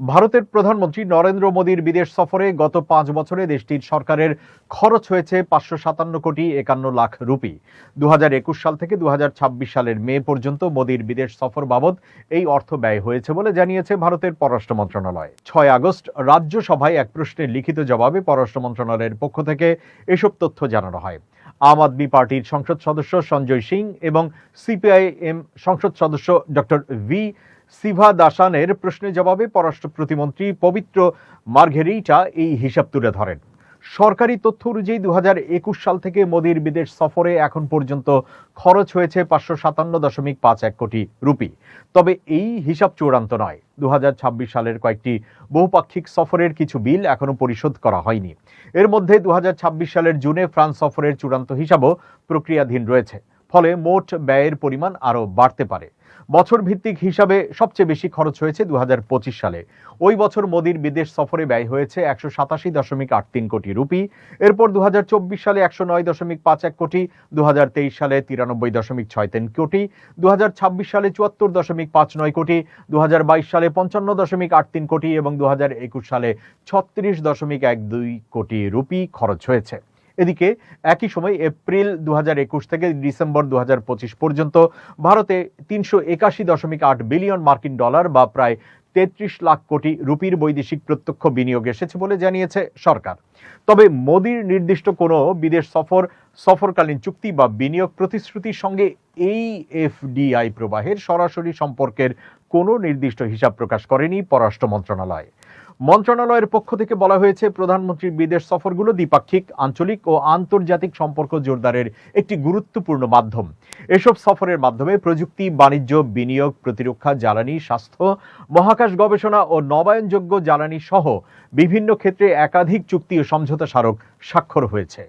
ভারতের প্রধানমন্ত্রী নরেন্দ্র মোদীর বিদেশ সফরে গত 5 বছরে দেশটির সরকারের খরচ হয়েছে ৫৫৭ কোটি ৫১ লাখ রুপি। ২০২১ সাল থেকে ২০২৬ সালের মে পর্যন্ত মোদীর বিদেশ সফর বাবদ এই অর্থ ব্যয় হয়েছে বলে জানিয়েছে ভারতের পররাষ্ট্র মন্ত্রণালয়। ৬ আগস্ট রাজ্যসভায় এক প্রশ্নের লিখিত জবাবে পররাষ্ট্র মন্ত্রণালয়ের পক্ষ থেকে এসব তথ্য জানানো হয়। আম আদমি পার্টির সংসদ সদস্য সঞ্জয় সিং এবং সিপিআইএম সংসদ সদস্য ডক্টর ভি সিভাদাসানের প্রশ্নের জবাবে পররাষ্ট্র প্রতিমন্ত্রী পবিত্র মার্ঘেরিটা এই হিসাব তুলে ধরেন। সরকারি তথ্য অনুযায়ী ২০২১ সাল থেকে মোদীর বিদেশ সফরে এখন পর্যন্ত খরচ হয়েছে ৫৫৭.৫১ কোটি রুপি। তবে এই হিসাব চূড়ান্ত নয়। ২০২৬ সালের কয়েকটি বহুপাক্ষিক সফরের কিছু বিল এখনো পরিশোধ করা হয়নি। এর মধ্যে ২০২৬ সালের জুনে ফ্রান্স সফরের চূড়ান্ত হিসাবও প্রক্রিয়াধীন রয়েছে। ফলে মোট ব্যয়ের পরিমাণ আরও বাড়তে পারে। বছর ভিত্তিক হিসাবে সবচেয়ে বেশি খরচ হয়েছে ২০২৫ সালে। ওই বছর মোদীর বিদেশ সফরে ব্যয় হয়েছে ১৮৭.৮৩ কোটি রুপি। এরপর ২০২৪ সালে ১০৯.৫১ কোটি, ২০২৩ সালে ৯৩.৬৩ কোটি, ২০২৬ সালে ৭৪.৫৯ কোটি, ২০২২ সালে ৫৫.৮৩ কোটি এবং ২০২১ সালে ৩৬.১২ কোটি রুপি খরচ হয়েছে। এদিকে একই সময় এপ্রিল ২০২১ থেকে ডিসেম্বর ২০২৫ পর্যন্ত ভারতে ৩৮১.৮ বিলিয়ন মার্কিন ডলার বা প্রায় ৩৩ লাখ কোটি রুপির বৈদেশিক প্রত্যক্ষ বিনিয়োগ এসেছে বলে জানিয়েছে সরকার। তবে মোদীর নির্দিষ্ট কোনো বিদেশ সফরকালীন চুক্তি বা বিনিয়োগ প্রতিশ্রুতির সঙ্গে এই এফডিআই প্রবাহের সরাসরি সম্পর্কের কোনো নির্দিষ্ট হিসাব প্রকাশ করেনি পররাষ্ট্র মন্ত্রণালয়। মন্ত্রণালয়ের পক্ষ থেকে বলা হয়েছে, প্রধানমন্ত্রীর বিদেশ সফরগুলো দ্বিপাক্ষিক, আঞ্চলিক ও আন্তর্জাতিক সম্পর্ক জোরদারের একটি গুরুত্বপূর্ণ মাধ্যম। এসব সফরের মাধ্যমে প্রযুক্তি, বাণিজ্য, বিনিয়োগ, প্রতিরক্ষা, জ্বালানি, স্বাস্থ্য, মহাকাশ গবেষণা ও নবায়নযোগ্য জ্বালানি সহ বিভিন্ন ক্ষেত্রে একাধিক চুক্তি ও সমঝোতা স্মারক স্বাক্ষর হয়েছে।